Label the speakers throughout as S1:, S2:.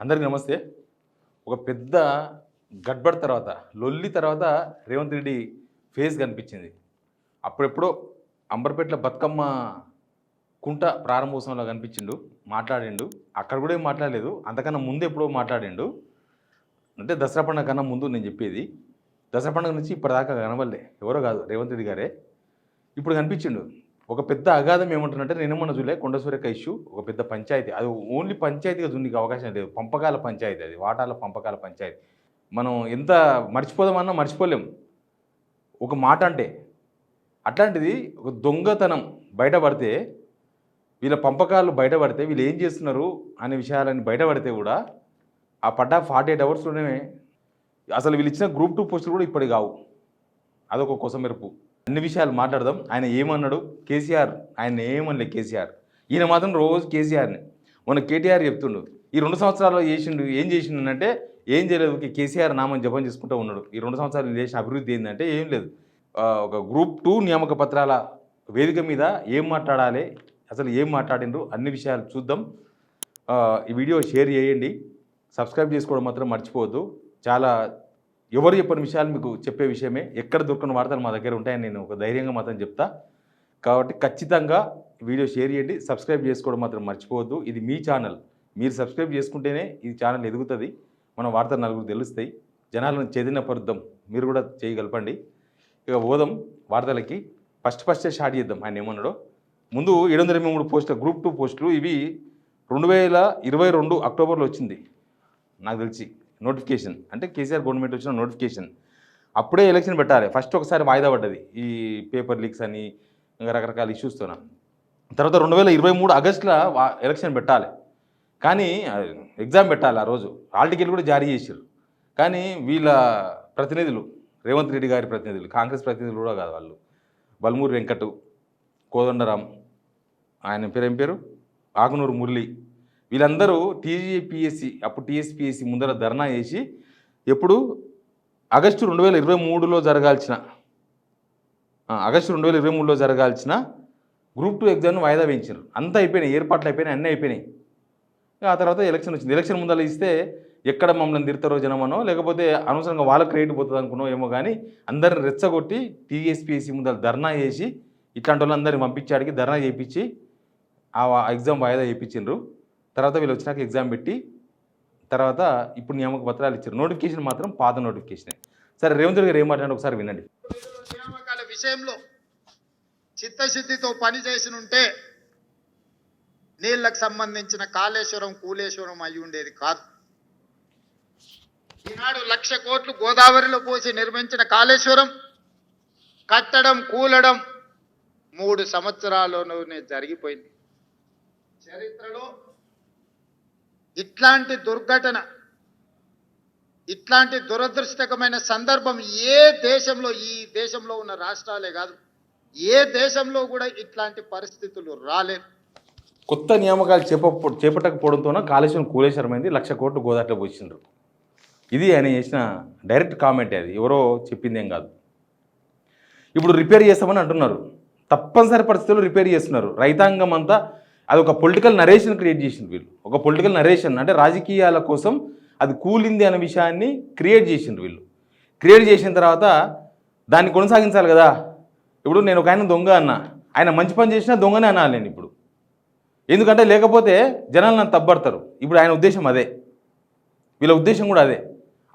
S1: అందరికీ నమస్తే. ఒక పెద్ద గడ్బడ్ తర్వాత, లొల్లి తర్వాత రేవంత్ రెడ్డి ఫేస్ కనిపించింది. అప్పుడెప్పుడో అంబర్పేటలో బతుకమ్మ కుంట ప్రారంభోత్సవంలో కనిపించిండు, మాట్లాడిండు. అక్కడ కూడా ఏం మాట్లాడలేదు. అంతకన్నా ముందు ఎప్పుడో మాట్లాడిండు. అంటే దసరా పండుగ కన్నా ముందు నేను చెప్పేది. దసరా పండుగ నుంచి ఇప్పటిదాకా కనబడలే. ఎవరో కాదు, రేవంత్ రెడ్డి గారే. ఇప్పుడు కనిపించిండు. ఒక పెద్ద అగాధం ఏమంటున్నంటే, నేనేమన్నా చూలే, కొండ సూర్యక ఇష్యూ ఒక పెద్ద పంచాయతీ. అది ఓన్లీ పంచాయతీగా చూడడానికి అవకాశం లేదు. పంపకాల పంచాయతీ, అది వాటాల పంపకాల పంచాయతీ. మనం ఎంత మర్చిపోదామన్నా మర్చిపోలేం ఒక మాట అంటే. అట్లాంటిది ఒక దొంగతనం బయటపడితే, వీళ్ళ పంపకాలు బయటపడితే, వీళ్ళు ఏం చేస్తున్నారు అనే విషయాలని బయటపడితే కూడా ఆ పడ్డ 48 అవర్స్లోనే అసలు వీళ్ళు ఇచ్చిన గ్రూప్ 2 పోస్టులు కూడా ఇప్పటికి కావు. అదొక కొసమెరుపు. అన్ని విషయాలు మాట్లాడదాం. ఆయన ఏమన్నాడు కేసీఆర్, ఆయన ఏమనలే కేసీఆర్. ఈయన మాత్రం రోజు కేసీఆర్ని. మొన్న కేటీఆర్ చెప్తుండు, ఈ 2 సంవత్సరాల్లో చేసిండు, ఏం చేసిండు అంటే ఏం చేయలేదు, కేసీఆర్ నామని జపం చేసుకుంటూ ఉన్నాడు. ఈ 2 సంవత్సరాలు చేసిన అభివృద్ధి ఏంటంటే ఏం లేదు. ఒక గ్రూప్ 2 నియామక పత్రాల వేదిక మీద ఏం మాట్లాడాలి, అసలు ఏం మాట్లాడిండ్రు, అన్ని విషయాలు చూద్దాం. ఈ వీడియో షేర్ చేయండి, సబ్స్క్రైబ్ చేసుకోవడం మాత్రం మర్చిపోవద్దు. చాలా ఎవరు చెప్పని విషయాలు మీకు చెప్పే విషయమే. ఎక్కడ దొరికిన వార్తలు మా దగ్గర ఉంటాయని నేను ఒక ధైర్యంగా మాత్రం చెప్తా. కాబట్టి ఖచ్చితంగా వీడియో షేర్ చేయండి, సబ్స్క్రైబ్ చేసుకోవడం మాత్రం మర్చిపోవద్దు. ఇది మీ ఛానల్, మీరు సబ్స్క్రైబ్ చేసుకుంటేనే ఈ ఛానల్ ఎదుగుతుంది, మన వార్తలు నలుగురు తెలుస్తాయి, జనాలను చైతన్యపరుద్దాం, మీరు కూడా చేయగలపండి. ఇక పోదాం వార్తలకి. ఫస్టే స్టార్ట్ చేద్దాం. ఆయన ఏమన్నాడో. ముందు 723 పోస్టులు, గ్రూప్ 2 పోస్టులు. ఇవి 2022 అక్టోబర్లో వచ్చింది నాకు తెలిసి నోటిఫికేషన్. అంటే కేసీఆర్ గవర్నమెంట్ వచ్చిన నోటిఫికేషన్. అప్పుడే ఎలక్షన్ పెట్టాలి. ఫస్ట్ ఒకసారి వాయిదా పడ్డది ఈ పేపర్ లీక్స్ అని ఇంకా రకరకాల ఇష్యూస్తోన. తర్వాత 2023 ఆగస్టులో ఎలక్షన్ పెట్టాలి. కానీ ఎగ్జామ్ పెట్టాలి. ఆ రోజు హాల్ టికెట్లు కూడా జారీ చేశారు. కానీ వీళ్ళ ప్రతినిధులు, రేవంత్ రెడ్డి గారి ప్రతినిధులు, కాంగ్రెస్ ప్రతినిధులు కూడా కాదు వాళ్ళు, బల్మూరి వెంకట్, కోదండరాం, ఆయన పేరు ఏం పేరు, ఆకునూరు మురళి, వీళ్ళందరూ టీజీపీఎస్సీ, అప్పుడు టీఎస్పీఎస్సీ ముందర ధర్నా చేసి ఎప్పుడు ఆగస్టు 2023లో జరగాల్సిన గ్రూప్ 2 ఎగ్జామ్ను వాయిదా వేయించారు. అంతా అయిపోయినాయి, ఏర్పాట్లు అయిపోయినాయి, అన్నీ అయిపోయినాయి. ఆ తర్వాత ఎలక్షన్ వచ్చింది. ఎలక్షన్ ముందర ఇస్తే ఎక్కడ మమ్మల్ని తిడతారో జనమనో, లేకపోతే అనవసరంగా వాళ్ళ క్రెడిట్ పోతుంది అనుకున్నాం ఏమో, కానీ అందరిని రెచ్చగొట్టి టీఎస్పీఎస్సీ ముందర ధర్నా చేసి ఇట్లాంటి వాళ్ళందరినీ పంపించాడికి ధర్నా చేయించి ఆ ఎగ్జామ్ వాయిదా చేయించిండ్రు. తర్వాత వీళ్ళు వచ్చినాక ఎగ్జామ్ పెట్టి తర్వాత ఇప్పుడు నియామక పత్రాలు ఇచ్చారు. నోటిఫికేషన్ మాత్రం పాత నోటిఫికేషనే. సరే, రేవంత్ రెడ్డి గారు ఏం మాట్లాడారు ఒకసారి వినండి.
S2: నియామకాల విషయంలో చిత్తశుద్ధితో పని చేసి ఉంటే నీళ్లకు సంబంధించిన కాళేశ్వరం కూలేశ్వరం అయి ఉండేది కాదు. ఈనాడు 1,00,000 కోట్లు గోదావరిలో పోసి నిర్మించిన కాళేశ్వరం కట్టడం కూలడం 3 సంవత్సరాల్లోనే జరిగిపోయింది. చరిత్రలో ఇట్లాంటి దుర్ఘటన, ఇట్లాంటి దురదృష్టకరమైన సందర్భం ఏ దేశంలో, ఈ దేశంలో ఉన్న రాష్ట్రాలే కాదు, ఏ దేశంలో కూడా ఇట్లాంటి పరిస్థితులు రాలేదు.
S1: కొత్త నియామకాలు చేపట్టకపోవడంతోన కాళేశ్వరం కూలేశ్వరమైంది. 1,00,000 కోట్లు గోదాట్లో పోసిండ్రు. ఇది ఆయన చేసిన డైరెక్ట్ కామెంట్. అది ఎవరో చెప్పిందేం కాదు. ఇప్పుడు రిపేర్ చేస్తామని అంటున్నారు. తప్పనిసరి పరిస్థితుల్లో రిపేర్ చేస్తున్నారు. రైతాంగం అంతా అది ఒక పొలిటికల్ నరేషన్ క్రియేట్ చేసింది వీళ్ళు. ఒక పొలిటికల్ నరేషన్ అంటే రాజకీయాల కోసం అది కూలింది అనే విషయాన్ని క్రియేట్ చేసిండ్రు వీళ్ళు. క్రియేట్ చేసిన తర్వాత దాన్ని కొనసాగించాలి కదా. ఇప్పుడు నేను ఒక ఆయన దొంగ అన్నా, ఆయన మంచి పని చేసినా దొంగనే అనాలి నేను ఇప్పుడు. ఎందుకంటే లేకపోతే జనాలు నన్ను తప్పడతారు. ఇప్పుడు ఆయన ఉద్దేశం అదే, వీళ్ళ ఉద్దేశం కూడా అదే.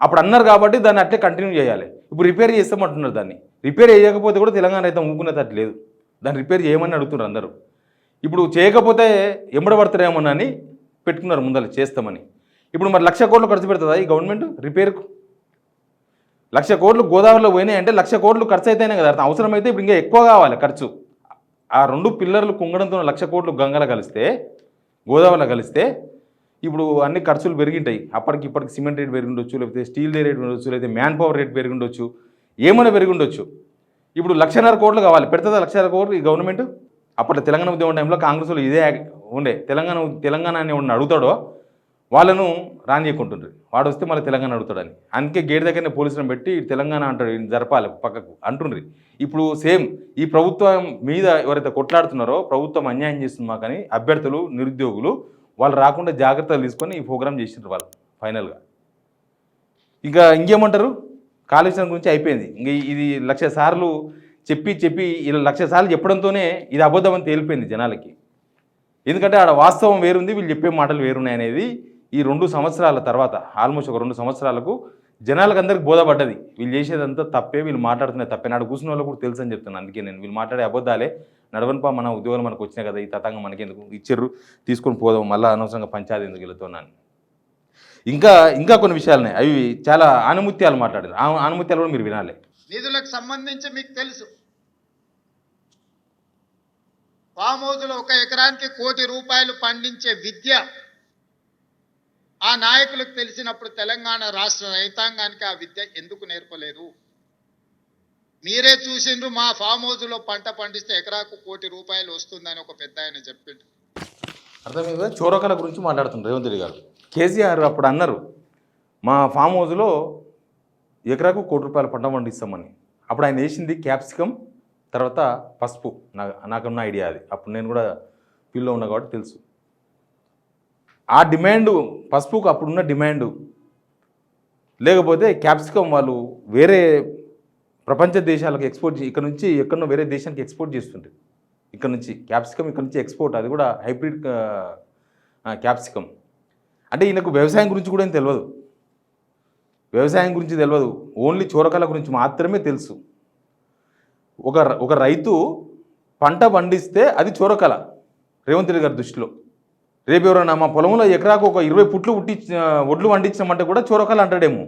S1: అప్పుడు అన్నారు కాబట్టి దాన్ని అట్లే కంటిన్యూ చేయాలి. ఇప్పుడు రిపేర్ చేస్తామంటున్నారు. దాన్ని రిపేర్ చేయకపోతే కూడా తెలంగాణ రైతం ఊకునేది లేదు. దాన్ని రిపేర్ చేయమని అడుగుతున్నారు అందరూ. ఇప్పుడు చేయకపోతే ఎంబడబడతారేమోనని పెట్టుకున్నారు ముందర చేస్తామని. ఇప్పుడు మరి 1,00,000 కోట్లు ఖర్చు పెడుతుందా ఈ గవర్నమెంట్ రిపేర్కు? 1,00,000 కోట్లు గోదావరిలో పోయినాయి అంటే 1,00,000 కోట్లు ఖర్చు అయితేనే కదా. అవసరమైతే ఇప్పుడు ఇంకా ఎక్కువ కావాలి ఖర్చు. ఆ 2 పిల్లర్లు కుంగడంతో 1,00,000 కోట్లు గంగలో కలిస్తే, గోదావరిలో కలిస్తే ఇప్పుడు అన్ని ఖర్చులు పెరిగింటాయి. ఇప్పటికి సిమెంట్ రేట్ పెరిగి ఉండొచ్చు, లేకపోతే స్టీల్ రేట్ ఉండొచ్చు, లేకపోతే మ్యాన్ పవర్ రేట్ పెరిగి ఉండొచ్చు, ఏమైనా పెరిగి ఉండొచ్చు. ఇప్పుడు 1,50,000 కోట్లు కావాలి. పెడుతుందా 1,00,000 కోట్లు ఈ గవర్నమెంట్? అప్పట్లో తెలంగాణ ఉద్యమం టైంలో కాంగ్రెస్లో ఇదే ఉండే. తెలంగాణ అని ఎవరిని అడుగుతాడో వాళ్ళను రానియకుంటుండ్రు. వాడు వస్తే మళ్ళీ తెలంగాణ అడుగుతాడని. అందుకే గేట్ దగ్గరనే పోలీసులను పెట్టి తెలంగాణ అంటాడు, జరపాలి పక్కకు అంటుండ్రి. ఇప్పుడు సేమ్ ఈ ప్రభుత్వం మీద ఎవరైతే కొట్లాడుతున్నారో, ప్రభుత్వం అన్యాయం చేస్తుంది మాకని అభ్యర్థులు, నిరుద్యోగులు వాళ్ళు రాకుండా జాగ్రత్తలు తీసుకొని ఈ ప్రోగ్రామ్ చేసిండ్రు వాళ్ళు ఫైనల్గా. ఇంకా ఇంకేమంటారు, కాళేశ్వరం గురించి అయిపోయింది. ఇంక ఇది 1,00,000 సార్లు చెప్పి ఇలా 1,00,000 సార్లు చెప్పడంతోనే ఇది అబద్ధం అని తేలిపోయింది జనాలకి. ఎందుకంటే ఆడ వాస్తవం వేరుంది, వీళ్ళు చెప్పే మాటలు వేరున్నాయి అనేది ఈ 2 సంవత్సరాల తర్వాత, ఆల్మోస్ట్ ఒక 2 సంవత్సరాలకు జనాలకు అందరికి బోధపడ్డది. వీళ్ళు చేసేదంతా తప్పే, వీళ్ళు మాట్లాడుతున్నది తప్పే. నాడు కూర్చున్న వాళ్ళు కూడా తెలుసు అని చెప్తున్నాను. అందుకే నేను వీళ్ళు మాట్లాడే అబద్ధాలే, నడవనిపా మన ఉద్యోగాలు మనకు వచ్చినాయి కదా, ఈ తతంగా మనకెందుకు ఇచ్చిర్రు, తీసుకొని పోదాం, మళ్ళీ అనవసరంగా పంచాయతీ ఎందుకు వెళుతున్నాను. ఇంకా కొన్ని విషయాలున్నాయి, అవి చాలా ఆనుముత్యాలు మాట్లాడారు. ఆనుముత్యాలు కూడా మీరు వినాలి.
S2: నిధులకు సంబంధించి మీకు తెలుసు, ఫామ్ హౌస్లో 1 ఎకరానికి ₹1 కోటి పండించే విద్య ఆ నాయకులకు తెలిసినప్పుడు తెలంగాణ రాష్ట్ర రైతాంగానికి ఆ విద్య ఎందుకు నేర్పలేదు? మీరే చూసిండ్రు, మా ఫామ్ హౌస్లో పంట పండిస్తే ఎకరాకు ₹1 కోటి వస్తుందని ఒక పెద్ద ఆయన చెప్పిండు.
S1: అర్థమైందా? చోరకల గురించి మాట్లాడుతున్నారు రేవంత్ రెడ్డి గారు. కేసీఆర్ అప్పుడు అన్నారు, మా ఫామ్ హౌస్లో ఎకరాకు ₹1 కోటి పంట పండిస్తామని. అప్పుడు ఆయన వేసింది క్యాప్సికమ్, తర్వాత పసుపు. నాకున్న ఐడియా అది. అప్పుడు నేను కూడా ఫీల్డ్లో ఉన్నా కాబట్టి తెలుసు. ఆ డిమాండు, పసుపుకు అప్పుడున్న డిమాండు, లేకపోతే క్యాప్సికమ్ వాళ్ళు వేరే ప్రపంచ దేశాలకు ఎక్స్పోర్ట్, ఇక్కడ నుంచి ఎక్కడో వేరే దేశానికి ఎక్స్పోర్ట్ చేస్తుంటారు. ఇక్కడ నుంచి క్యాప్సికమ్, ఇక్కడ నుంచి ఎక్స్పోర్ట్, అది కూడా హైబ్రిడ్ క్యాప్సికమ్. అంటే ఈయనకు వ్యవసాయం గురించి కూడా ఏం తెలియదు, వ్యవసాయం గురించి తెలియదు, ఓన్లీ చోరకల గురించి మాత్రమే తెలుసు. ఒక రైతు పంట పండిస్తే అది చోరకల రేవంత్ రెడ్డి గారి దృష్టిలో. రేపు ఎవరైనా మా పొలంలో ఎకరాకు ఒక 20 పుట్లు ఒడ్లు పండించినామంటే కూడా చోరకల అంటాడేమో.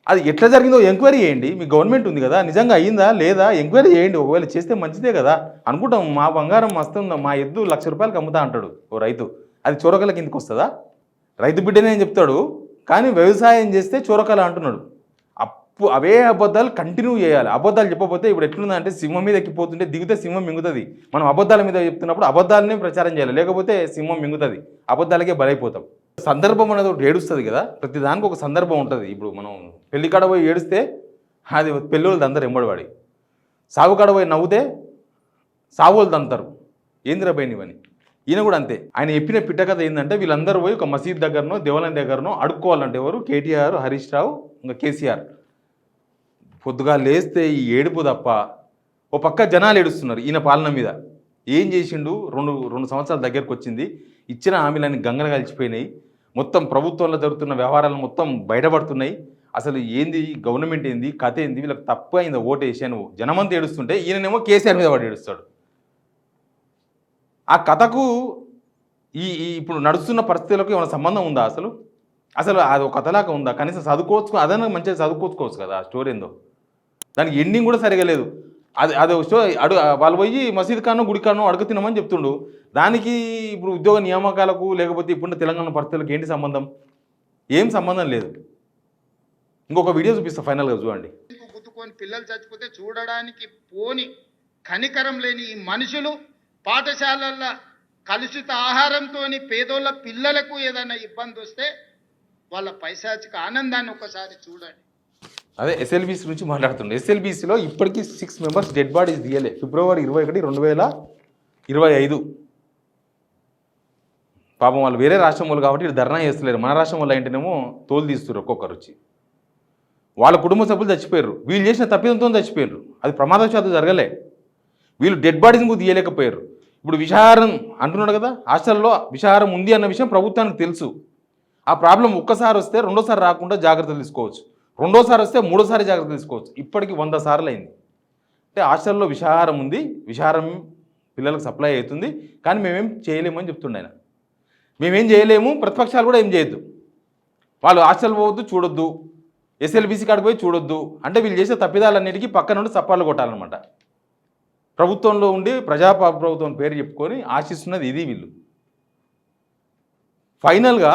S1: అది ఎట్లా జరిగిందో ఎంక్వైరీ చేయండి, మీ గవర్నమెంట్ ఉంది కదా, నిజంగా అయ్యిందా లేదా ఎంక్వైరీ చేయండి. ఒకవేళ చేస్తే మంచిదే కదా అనుకుంటాం. మా బంగారం మస్తుందా, మా ఎద్దు ₹1,00,000 అమ్ముతా అంటాడు ఓ రైతు, అది చోరకల కిందకి వస్తుందా? రైతు బిడ్డనే అని చెప్తాడు, కానీ వ్యవసాయం చేస్తే చోరకల అంటున్నాడు. అవే అబద్ధాలు కంటిన్యూ చేయాలి. అబద్ధాలు చెప్పకపోతే ఇప్పుడు ఎట్లుందంటే సింహం మీద ఎక్కిపోతుంటే దిగితే సింహం మింగుతుంది. మనం అబద్ధాల మీద చెప్తున్నప్పుడు అబద్ధాలనే ప్రచారం చేయాలి, లేకపోతే సింహం మింగుతుంది, అబద్ధాలకే బలైపోతాం. సందర్భం అనేది ఒకటి ఏడుస్తుంది కదా, ప్రతి దానికి ఒక సందర్భం ఉంటుంది. ఇప్పుడు మనం పెళ్లి కాడ పోయి ఏడిస్తే అది పెళ్ళోళ్ళు అందరు ఎంబడివాడి, సాగు కాడ పోయి నవ్వుతే సావులు తంతారు, ఏందిరా పోయిన ఇవన్నీ. ఈయన కూడా అంతే. ఆయన చెప్పిన పిట్టకథ ఏంటంటే వీళ్ళందరూ పోయి ఒక మసీద్ దగ్గరనో దేవాలయం దగ్గరనో అడుక్కోవాలంటే ఎవరు? కేటీఆర్, హరీష్ రావు, ఇంకా కేసీఆర్. పొద్దుగా లేస్తే ఈ ఏడుపు తప్ప, ఓ పక్క జనాలు ఏడుస్తున్నారు ఈయన పాలన మీద. ఏం చేసిండు? రెండు సంవత్సరాల దగ్గరకు వచ్చింది, ఇచ్చిన హామీలన్నీ గంగన కలిసిపోయినాయి, మొత్తం ప్రభుత్వంలో జరుగుతున్న వ్యవహారాలు మొత్తం బయటపడుతున్నాయి. అసలు ఏంది గవర్నమెంట్, ఏంది కథ, ఏంది, వీళ్ళకి తప్పు అయింది ఓటు వేసాను. జనమంతా ఏడుస్తుంటే ఈయననేమో కేసీఆర్ మీద వాడు ఏడుస్తాడు. ఆ కథకు ఇప్పుడు నడుస్తున్న పరిస్థితులకు ఏమైనా సంబంధం ఉందా? అసలు అది ఒక కథలాగా ఉందా? కనీసం చదువుకోవచ్చు, అదన్నా మంచిగా చదువుకోవచ్చు కదా ఆ స్టోరీ ఏందో. దానికి ఎండింగ్ కూడా సరిగా లేదు. అది స్టోరీ వాళ్ళు పోయి మసీద్ కానో గుడి కానో అడుగు తినమని చెప్తుండు. దానికి ఇప్పుడు ఉద్యోగ నియామకాలకు లేకపోతే ఇప్పుడు తెలంగాణ పరిస్థితులకు ఏంటి సంబంధం? ఏం సంబంధం లేదు. ఇంకొక వీడియో చూపిస్తా ఫైనల్గా, చూడండి.
S2: గుద్దుకొని పిల్లలు చచ్చిపోతే చూడడానికి పోని కనికరం లేని ఈ మనుషులు పాఠశాలల్లో కలుషిత ఆహారంతో పేదోళ్ళ పిల్లలకు ఏదైనా ఇబ్బంది వస్తే వాళ్ళ పైశాచిక ఆనందాన్ని ఒకసారి చూడండి.
S1: అదే ఎస్ఎల్బీసీ నుంచి మాట్లాడుతుండే. ఎస్ఎల్బీసీలో ఇప్పటికీ 6 మెంబర్స్ డెడ్ బాడీస్ తీయలే. ఫిబ్రవరి 21, 2025. పాపం వాళ్ళు వేరే రాష్ట్రం వాళ్ళు కాబట్టి ఇది ధర్నా చేస్తలేరు. మన రాష్ట్రం వాళ్ళు ఏంటనేమో తోలు తీస్తున్నారు ఒక్కొక్కరు వచ్చి. వాళ్ళ కుటుంబ సభ్యులు చచ్చిపోయారు, వీళ్ళు చేసిన తప్పిదంతో చచ్చిపోయారు. అది ప్రమాదవశాత్తు జరగలే. వీళ్ళు డెడ్ బాడీస్ని కూడా తీయలేకపోయారు. ఇప్పుడు విషాహారం అంటున్నాడు కదా, హాస్టల్లో విషాహారం ఉంది అన్న విషయం ప్రభుత్వానికి తెలుసు. ఆ ప్రాబ్లం ఒక్కసారి వస్తే రెండోసారి రాకుండా జాగ్రత్తలు తీసుకోవచ్చు, రెండోసారి వస్తే మూడోసారి జాగ్రత్తలు తీసుకోవచ్చు. ఇప్పటికి 100 సార్లు అయింది. అంటే హాస్టల్లో విషాహారం ఉంది, విషాహారం పిల్లలకు సప్లై అవుతుంది, కానీ మేమేం చేయలేమని చెప్తుండే ఆయన. మేమేం చేయలేము, ప్రతిపక్షాలు కూడా ఏం చేయొద్దు, వాళ్ళు హాస్టల్ పోవద్దు, చూడొద్దు, ఎస్ఎల్బీసీ కాడికి పోయి చూడొద్దు అంటే వీళ్ళు చేసే తప్పిదాలన్నిటికీ పక్క నుండి చప్పాలు కొట్టాలన్నమాట. ప్రభుత్వంలో ఉండి ప్రభుత్వం పేరు చెప్పుకొని ఆశిస్తున్నది ఇది వీళ్ళు. ఫైనల్గా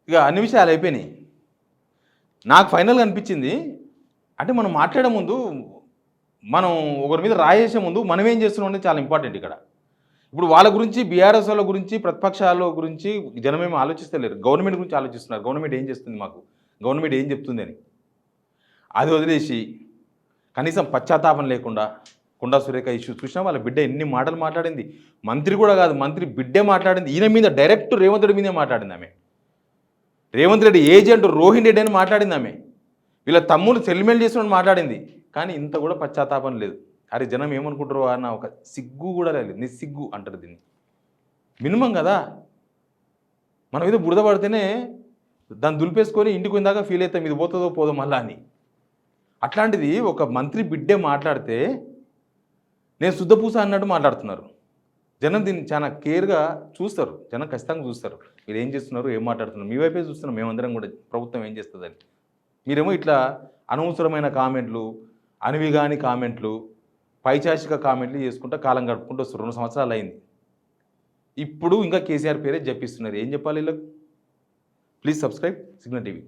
S1: ఇక అన్ని విషయాలు అయిపోయినాయి. నాకు ఫైనల్గా అనిపించింది అంటే మనం మాట్లాడే ముందు, మనం ఒకరి మీద రాయేసే ముందు మనం ఏం చేస్తున్నాం అనేది చాలా ఇంపార్టెంట్ ఇక్కడ. ఇప్పుడు వాళ్ళ గురించి, బీఆర్ఎస్ వాళ్ళ గురించి, ప్రతిపక్షాల గురించి జనమేమో ఆలోచిస్తలేరు, గవర్నమెంట్ గురించి ఆలోచిస్తున్నారు. గవర్నమెంట్ ఏం చేస్తుంది, మాకు గవర్నమెంట్ ఏం చెప్తుంది అని. అది వదిలేసి కనీసం పశ్చాత్తాపం లేకుండా కొండా సురేఖ ఇష్యూ చూసినా వాళ్ళ బిడ్డ ఎన్ని మాటలు మాట్లాడింది. మంత్రి కూడా కాదు, మంత్రి బిడ్డే మాట్లాడింది. ఈయన మీద డైరెక్ట్ రేవంత్ రెడ్డి మీదే మాట్లాడింది ఆమె. రేవంత్ రెడ్డి ఏజెంట్ రోహిణ్ రెడ్డి అని మాట్లాడింది ఆమె. వీళ్ళ తమ్ముడు సెల్మెంట్ చేసిన మాట్లాడింది. కానీ ఇంత కూడా పశ్చాత్తాపం లేదు. అరే జనం ఏమనుకుంటారో అన్న ఒక సిగ్గు కూడా లేదు. నిస్సిగ్గు అంటారు దీన్ని. మినిమం కదా, మనం ఏదో బురద పడితేనే దాన్ని దులిపేసుకొని ఇంటికి పోయిందాకా ఫీల్ అవుతాం ఇది పోతుందో పోదో మళ్ళా అని. అట్లాంటిది ఒక మంత్రి బిడ్డే మాట్లాడితే నేను శుద్ధపూస అన్నట్టు మాట్లాడుతున్నారు. జనం దీన్ని చాలా కేర్గా చూస్తారు. జనం ఖచ్చితంగా చూస్తారు మీరు ఏం చేస్తున్నారు, ఏం మాట్లాడుతున్నారు. మీ వైపే చూస్తున్నాం మేమందరం కూడా ప్రభుత్వం ఏం చేస్తుందని. మీరేమో ఇట్లా అనవసరమైన కామెంట్లు, అనివిగాని కామెంట్లు, పైచాసిక కామెంట్లు చేసుకుంటూ కాలం గడుపుకుంటూ వస్తారు. 2 సంవత్సరాలు అయింది. ఇప్పుడు ఇంకా కేసీఆర్ పేరే జపిస్తున్నారు. ఏం చెప్పాలి వీళ్ళకు? Please subscribe signal TV.